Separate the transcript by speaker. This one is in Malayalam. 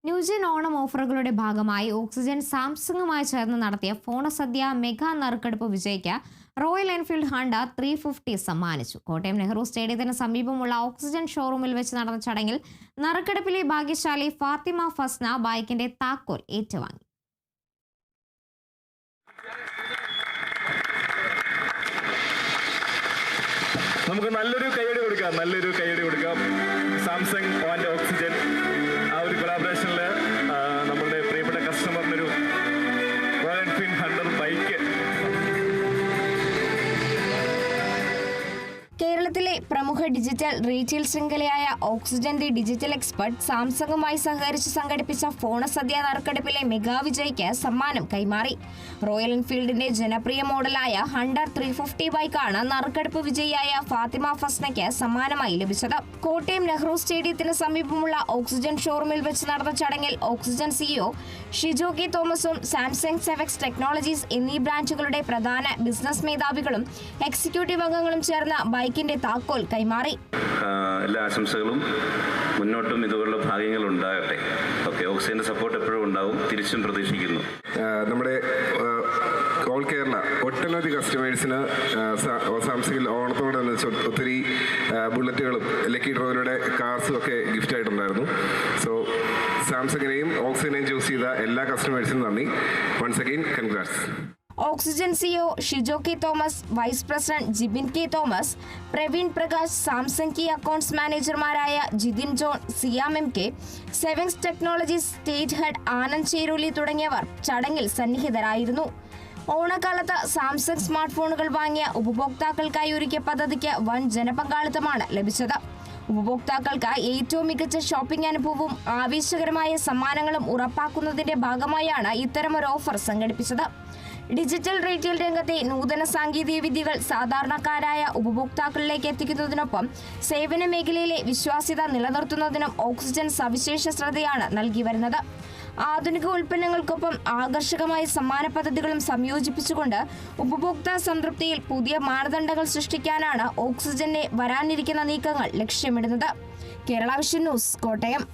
Speaker 1: ന്യൂജൻ ഓണം ഓഫറുകളുടെ ഭാഗമായി ഓക്സിജൻ സാംസങ്ങുമായി ചേർന്ന് നടത്തിയ ഫോണസദ്യ മെഗാ നറുക്കെടുപ്പ് വിജയിക്ക് റോയൽ എൻഫീൽഡ് ഹണ്ട 350 സമ്മാനിച്ചു. കോട്ടയം നെഹ്റു സ്റ്റേഡിയത്തിന് സമീപമുള്ള ഓക്സിജൻ ഷോറൂമിൽ വെച്ച് നടന്ന ചടങ്ങിൽ നറുക്കെടുപ്പിലെ ഭാഗ്യശാലി ഫാത്തിമ ഫസ്ന ബൈക്കിന്റെ താക്കോൽ ഏറ്റുവാങ്ങി.
Speaker 2: നമുക്ക് നല്ലൊരു കൈയടി കൊടുക്കാം. സാംസങ് ആൻഡ് ഓക്സിജൻ ആ ഒരു കൊളാബറേഷനിൽ നമ്മളുടെ പ്രിയപ്പെട്ട കസ്റ്റമറിനൊരു റോയൽ എൻഫീൽഡ് ഹണ്ടർ ബൈക്ക്.
Speaker 3: കേരളത്തിലെ പ്രമുഖ ഡിജിറ്റൽ റീറ്റെയിൽ ശൃംഖലയായ ഓക്സിജൻ ദി ഡിജിറ്റൽ എക്സ്പെർട്ട് സാംസങ്ങുമായി സഹകരിച്ച് സംഘടിപ്പിച്ച ഫോണസദ്യ നറുക്കെടുപ്പിലെ മെഗാ വിജയിക്ക് സമ്മാനം കൈമാറി. റോയൽ എൻഫീൽഡിന്റെ ജനപ്രിയ മോഡലായ ഹണ്ടർ 350 ബൈക്കാണ് നറുക്കെടുപ്പ് വിജയിയായ ഫാത്തിമ ഫസ്നയ്ക്ക് സമ്മാനമായി ലഭിച്ചത്. കോട്ടയം നെഹ്റു സ്റ്റേഡിയത്തിന് സമീപമുള്ള ഓക്സിജൻ ഷോറൂമിൽ വെച്ച് നടന്ന ചടങ്ങിൽ ഓക്സിജൻ സിഇഒ ഷിജോ കെ തോമസും സാംസങ് സെവെക്സ് ടെക്നോളജീസ് എന്നീ ബ്രാൻഡുകളുടെ പ്രധാന ബിസിനസ് മേധാവികളും എക്സിക്യൂട്ടീവ് അംഗങ്ങളും ചേർന്ന് ബൈക്കിന്റെ താക്കോൽ കൈമാറി.
Speaker 4: എല്ലാ ആശംസകളും, മുന്നോട്ടും ഇതുപോലുള്ള ഭാഗ്യങ്ങൾ ഉണ്ടാകട്ടെ. ഓക്കെ, ഓക്സിജന്റെ സപ്പോർട്ട് എപ്പോഴും ഉണ്ടാവും, തിരിച്ചും പ്രതീക്ഷിക്കുന്നു.
Speaker 5: നമ്മുടെ ഓൾ കേരള ഒട്ടനവധി കസ്റ്റമേഴ്സിന് സാംസങ്ങിൽ ഓണത്തോടനുബന്ധിച്ച് ഒത്തിരി ബുള്ളറ്റുകളും ലക്കി ഡ്രോയിലൂടെ കാർസും ഒക്കെ ഗിഫ്റ്റ് ആയിട്ടുണ്ടായിരുന്നു. സോ സാംസങ്ങിനെയും ഓക്സിജനെയും ചൂസ് ചെയ്ത എല്ലാ കസ്റ്റമേഴ്സിനും നന്ദി. Once again congrats.
Speaker 3: Oxygen CEO Shijo K Thomas, vice president Jibin K Thomas, Praveen Prakash, Samsung key accounts മാനേജർമാരായ Jithin John, Siyam M K, Sevens technologies state head Anand Cheruli തുടങ്ങിയവർ ചടങ്ങിൽ സന്നിഹിതരായിരുന്നു. ഓണക്കാലത്ത് സാംസങ് സ്മാർട്ട് ഫോണുകൾ വാങ്ങിയ ഉപഭോക്താക്കൾക്കായി ഒരുക്കിയ പദ്ധതിക്ക് വൻ ജനപങ്കാളിത്തമാണ് ലഭിച്ചത്. ഉപഭോക്താക്കൾക്ക് ഏറ്റവും മികച്ച ഷോപ്പിംഗ് അനുഭവവും ആവേശകരമായ സമ്മാനങ്ങളും ഉറപ്പാക്കുന്നതിന്റെ ഭാഗമായാണ് ഇത്തരമൊരു ഓഫർ സംഘടിപ്പിച്ചത്. ഡിജിറ്റൽ റീറ്റെയിൽ രംഗത്തെ നൂതന സാങ്കേതിക വിദ്യകൾ സാധാരണക്കാരായ ഉപഭോക്താക്കളിലേക്ക് എത്തിക്കുന്നതിനൊപ്പം സേവന മേഖലയിലെ വിശ്വാസ്യത നിലനിർത്തുന്നതിനും ഓക്സിജൻ സവിശേഷ ശ്രദ്ധയാണ് നൽകി വരുന്നത്. ആധുനിക ഉൽപ്പന്നങ്ങൾക്കൊപ്പം ആകർഷകമായ സമ്മാന പദ്ധതികളും സംയോജിപ്പിച്ചുകൊണ്ട് ഉപഭോക്താ സംതൃപ്തിയിൽ പുതിയ മാനദണ്ഡങ്ങൾ സൃഷ്ടിക്കാനാണ് ഓക്സിജന്റെ വരാനിരിക്കുന്ന നീക്കങ്ങൾ ലക്ഷ്യമിടുന്നത്. Kerala vision news, Kottayam.